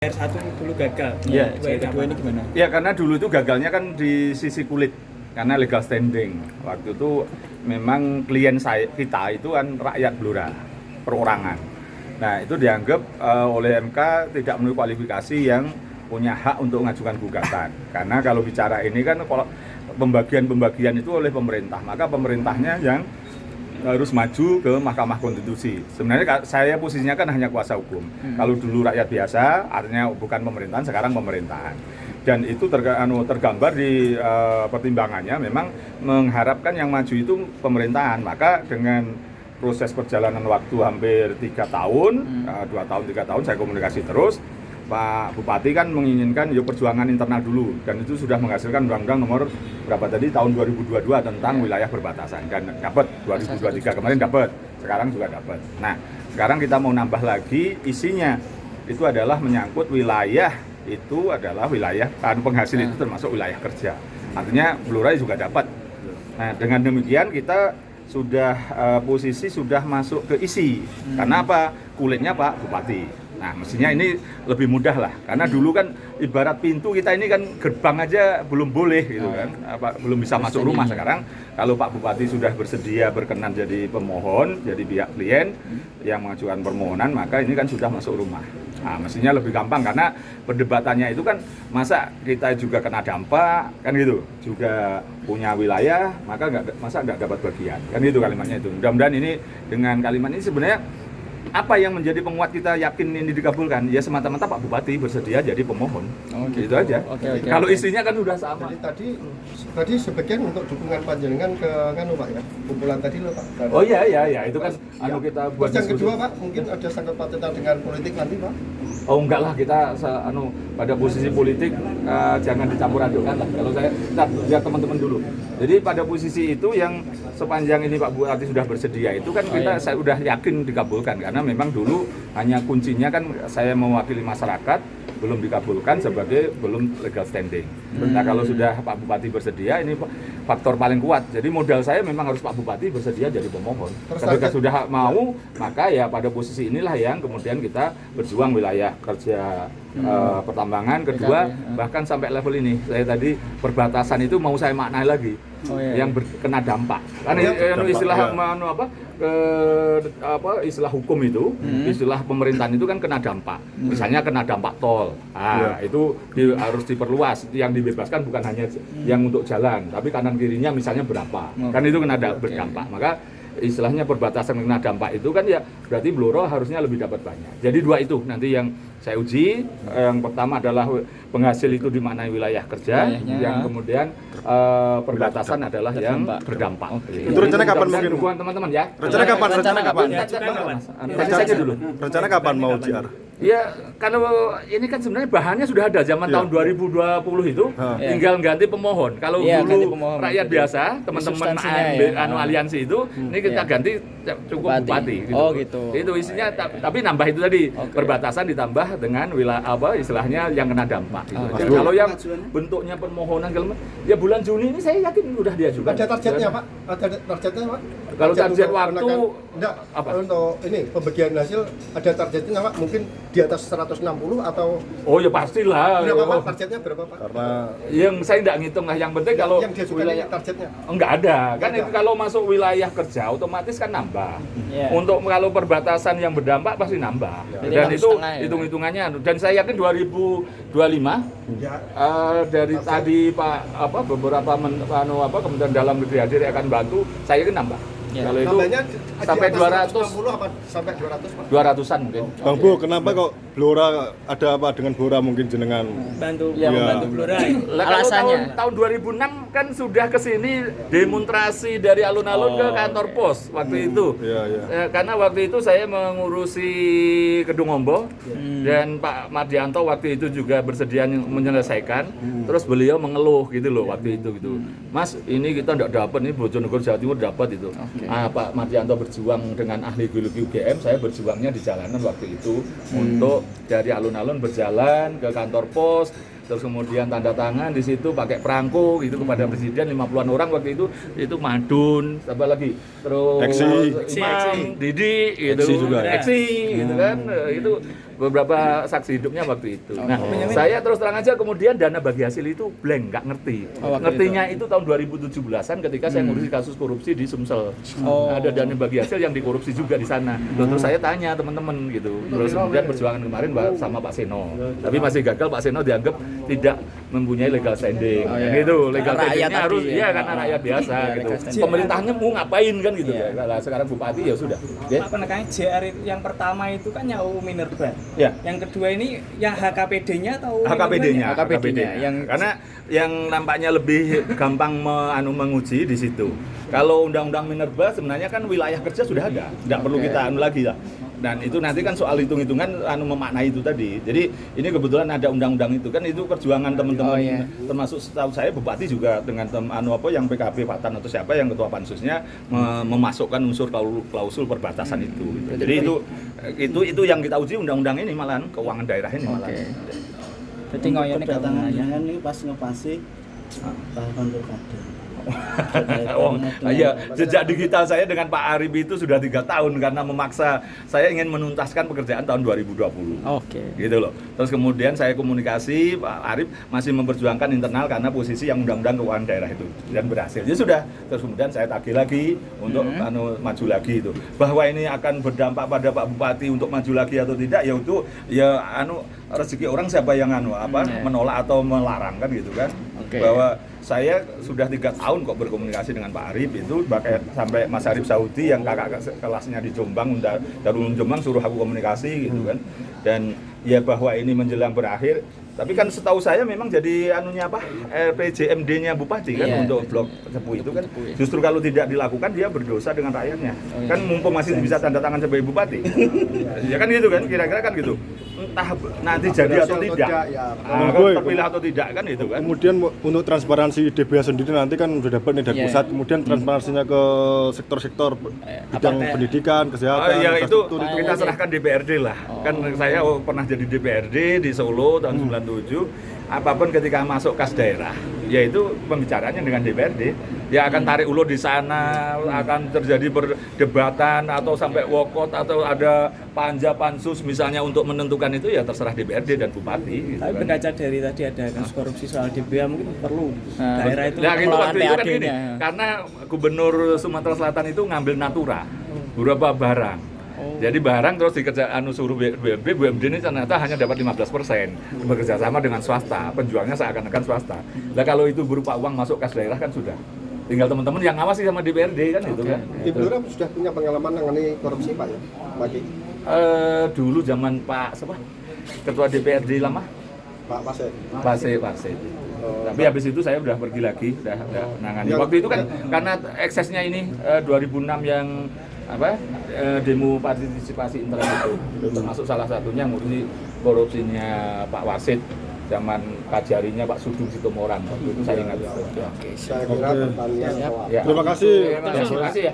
R1 dulu gagal. Iya, Yang kedua ini gimana? Ya karena dulu itu gagalnya kan di sisi kulit karena legal standing. Waktu itu memang klien kita itu kan rakyat Blora, perorangan. Nah itu dianggap oleh MK tidak memenuhi kualifikasi yang punya hak untuk mengajukan gugatan. Karena kalau bicara ini kan kalau pembagian itu oleh pemerintah, maka pemerintahnya yang harus maju ke Mahkamah Konstitusi. Sebenarnya saya posisinya kan hanya kuasa hukum. Kalau dulu rakyat biasa, artinya bukan pemerintahan, sekarang pemerintahan. Dan itu tergambar di pertimbangannya memang mengharapkan yang maju itu pemerintahan. Maka dengan proses perjalanan waktu hampir 3 tahun, 2 tahun, 3 tahun saya komunikasi terus. Pak Bupati kan menginginkan yuk perjuangan internal dulu, dan itu sudah menghasilkan undang-undang nomor berapa tadi tahun 2022 tentang wilayah perbatasan, dan dapat 2023 kemarin dapat, sekarang juga dapat. Nah sekarang kita mau nambah lagi, isinya itu adalah menyangkut wilayah, itu adalah wilayah kan penghasil itu termasuk wilayah kerja, artinya Blora juga dapat. Nah dengan demikian kita sudah posisi sudah masuk ke isi. Karena apa? Kulitnya Pak Bupati. Nah mestinya ini lebih mudah lah, karena dulu kan ibarat pintu kita ini kan gerbang aja belum boleh gitu kan, belum bisa masuk rumah. Sekarang kalau Pak Bupati sudah bersedia berkenan jadi pemohon, jadi pihak klien yang mengajukan permohonan, maka ini kan sudah masuk rumah. Nah mestinya lebih gampang, karena perdebatannya itu kan masa kita juga kena dampak kan gitu, juga punya wilayah, maka masa nggak dapat bagian kan gitu kalimatnya itu. Mudah-mudahan ini dengan kalimat ini sebenarnya apa yang menjadi penguat kita yakin ini dikabulkan? Ya semata-mata Pak Bupati bersedia jadi pemohon. Gitu aja. Kalau isinya kan sudah sama. Jadi tadi sebagian untuk dukungan panjenengan ke Pak ya, kumpulan tadi loh Pak. Oh iya itu kan kita buat. Terus yang kedua Pak, mungkin ada sangkut pautan dengan politik nanti Pak. Oh enggak lah, kita pada posisi politik jangan dicampur adukan lah. Kalau saya lihat teman-teman dulu. Jadi pada posisi itu yang sepanjang ini Pak Bupati sudah bersedia itu kan saya udah yakin dikabulkan, karena memang dulu hanya kuncinya kan saya mewakili masyarakat, belum dikabulkan sebagai belum legal standing. Nah kalau sudah Pak Bupati bersedia, ini faktor paling kuat. Jadi modal saya memang harus Pak Bupati bersedia jadi pemohon. Ketika sudah mau, maka ya pada posisi inilah yang kemudian kita berjuang wilayah kerja pertambangan. Kedua, bahkan sampai level ini, saya tadi perbatasan itu mau saya maknai lagi. Yang kena dampak. Karena istilah istilah hukum itu, istilah pemerintahan itu kan kena dampak. Misalnya kena dampak tol. Itu harus diperluas. Yang dibebaskan bukan hanya yang untuk jalan, tapi kanan kirinya misalnya berapa. Kan itu kena berdampak. Maka istilahnya perbatasan kena dampak itu kan ya berarti Blora harusnya lebih dapat banyak. Jadi dua itu nanti yang saya uji. Yang pertama adalah penghasil itu dimaknai wilayah kerja, yang kemudian perbatasan adalah yang berdampak. Itu rencana kapan mungkin? Dukungan teman-teman ya. Rencana kapan? Saja dulu. Rencana kapan mau JR? Ya, kalau ini kan sebenarnya bahannya sudah ada zaman tahun 2020 itu, tinggal ganti pemohon. Kalau dulu rakyat biasa, teman-teman aliansi itu, ini kita ganti cukup bupati. Gitu. Itu isinya, tapi nambah itu tadi, perbatasan ditambah dengan wilayah istilahnya yang kena dampak. Gitu. Kalau yang bentuknya permohonan, ya bulan Juni ini saya yakin sudah diajukan. Ada targetnya Pak? Ada targetnya Pak? Kalau target waktu apa? Untuk ini pembagian hasil ada targetnya Pak? Mungkin di atas 160 atau? Oh ya pastilah. Berapa Pak? Targetnya berapa Pak? Karena yang saya tidak ngitung lah, yang penting kalau yang diajukan wilayah targetnya enggak ada. Kan itu kalau masuk wilayah kerja otomatis kan nambah. Untuk kalau perbatasan yang berdampak pasti nambah. Dan itu hitung-hitungannya, dan saya yakin 2025 dari tadi beberapa Kementerian Dalam Negeri hadir akan bantu, saya yakin nambah. Kalau itu sampai 200 apa sampai 200 Pak? 200-an mungkin. Bang Bu, kenapa kok Blora ada apa dengan Blora mungkin jenengan? Membantu Blora. Alasannya tahun 2006 kan sudah ke sini demonstrasi dari alun-alun ke kantor pos waktu itu. Karena waktu itu saya mengurusi Kedung Ombo dan Pak Mardianto waktu itu juga bersedia menyelesaikan. Terus beliau mengeluh gitu loh waktu itu gitu. Mas, ini kita enggak dapat, nih Bojonegoro Jawa Timur dapat itu. Pak Mardianto berjuang dengan ahli geologi UGM, saya berjuangnya di jalanan waktu itu untuk dari alun-alun berjalan ke kantor pos, terus kemudian tanda tangan di situ pakai perangko gitu kepada presiden 50-an orang waktu itu Madun, apa lagi, terus Imam, Didi gitu, Eksi gitu kan, itu beberapa saksi hidupnya waktu itu. Nah, Benyamin. saya terus terang aja kemudian dana bagi hasil itu blank, nggak ngerti. Waktu Ngertinya itu tahun 2017-an ketika saya ngurusi kasus korupsi di Sumsel. Ada dana bagi hasil yang dikorupsi juga di sana. Loh, terus saya tanya teman-teman gitu. Terus kemudian perjuangan kemarin sama Pak Seno. Tapi masih gagal, Pak Seno dianggap tidak mempunyai legal standing. Gitu, legal Karena rakyat standingnya harus tadi, ya ya. karena rakyat biasa Ya, gitu. legal standing. Pemerintahnya mau ngapain kan gitu. Iya. Lah sekarang bupati ya sudah. Ya. Pak penekannya JR itu yang pertama itu kan Nyau Minerba. Ya. Yang kedua ini yang HKPD-nya atau HKPD-nya, HKPD-nya yang karena yang nampaknya lebih gampang menguji di situ. Kalau undang-undang Minerba sebenarnya kan wilayah kerja sudah ada, tidak perlu kita lagi lah. Dan itu nanti kan soal hitung-hitungan memaknai itu tadi. Jadi ini kebetulan ada undang-undang itu kan itu perjuangan teman-teman termasuk setahu saya bupati juga dengan yang PKB Patan atau siapa yang ketua pansusnya memasukkan unsur klausul perbatasan itu. Gitu. Jadi itu yang kita uji undang-undang ini malahan keuangan daerah ini malahan. Jadi ngoyone Kedatangan kapan jangan ini pas ngepasi tahapan pilkada. Oh, iya, jejak digital saya dengan Pak Arif itu sudah 3 tahun karena memaksa saya ingin menuntaskan pekerjaan tahun 2020. Oke. Gitu loh. Terus kemudian saya komunikasi, Pak Arif masih memperjuangkan internal karena posisi yang undang-undang keuangan daerah itu dan berhasil. Ya sudah. Terus kemudian saya tagih lagi untuk maju lagi itu. Bahwa ini akan berdampak pada Pak Bupati untuk maju lagi atau tidak, ya itu ya rezeki orang siapa yang menolak atau melarang kan gitu kan. Oke. Bahwa saya sudah 3 tahun kok berkomunikasi dengan Pak Arif itu sampai Mas Arif Saudi yang kakak kelasnya di Jombang, Darul Jombang suruh aku komunikasi gitu kan. Dan ya bahwa ini menjelang berakhir, tapi kan setahu saya memang jadi RPJMD-nya Bupati kan untuk blok Cepu itu kan. Justru kalau tidak dilakukan dia berdosa dengan rakyatnya. Kan mumpung masih bisa tanda tangan sebagai Bupati. Ya kan gitu kan, kira-kira kan gitu. Entah nanti jadi atau tidak. Terpilih atau tidak kan itu kan. Kemudian untuk transparansi DBH sendiri nanti kan sudah dapat nih dari pusat, kemudian transparansinya ke sektor-sektor bidang pendidikan, kesehatan, ya itu infrastruktur kita serahkan DPRD lah. Kan saya pernah jadi DPRD di Solo tahun 97. Apapun ketika masuk kas daerah, yaitu pembicaraannya dengan DPRD. Ya akan tarik ulur di sana, akan terjadi perdebatan atau sampai walkout atau ada panja pansus misalnya untuk menentukan itu ya terserah DPRD dan Bupati. Gitu Tapi kan. berkaca dari tadi ada kasus korupsi soal DBH mungkin perlu daerah itu Nah, itu mengelola waktu itu kan gini, PAD-nya. karena Gubernur Sumatera Selatan itu ngambil natura beberapa barang. Jadi barang terus suruh BUMD ini ternyata hanya dapat 15% bekerja sama dengan swasta, penjualnya seakan-akan swasta. Nah kalau itu berupa uang masuk kas daerah kan sudah. Tinggal teman-teman yang ngawasi sama DPRD kan itu kan. Ibu Lurah sudah punya pengalaman mengenai korupsi Pak ya? Maki? Dulu zaman Pak siapa? Ketua DPRD lama? Pak Pasek. Pasek. Tapi habis itu saya udah pergi lagi, udah menangani. Waktu itu kan karena eksesnya ini 2006 yang demo partisipasi internet itu termasuk salah satunya ngurusi korupsinya Pak Wasid zaman Kajarinya Pak Sudung Sitomorang waktu itu saya ingat itu. Saya kira pertanyaan. Ya. Terima kasih. Terima kasih ya.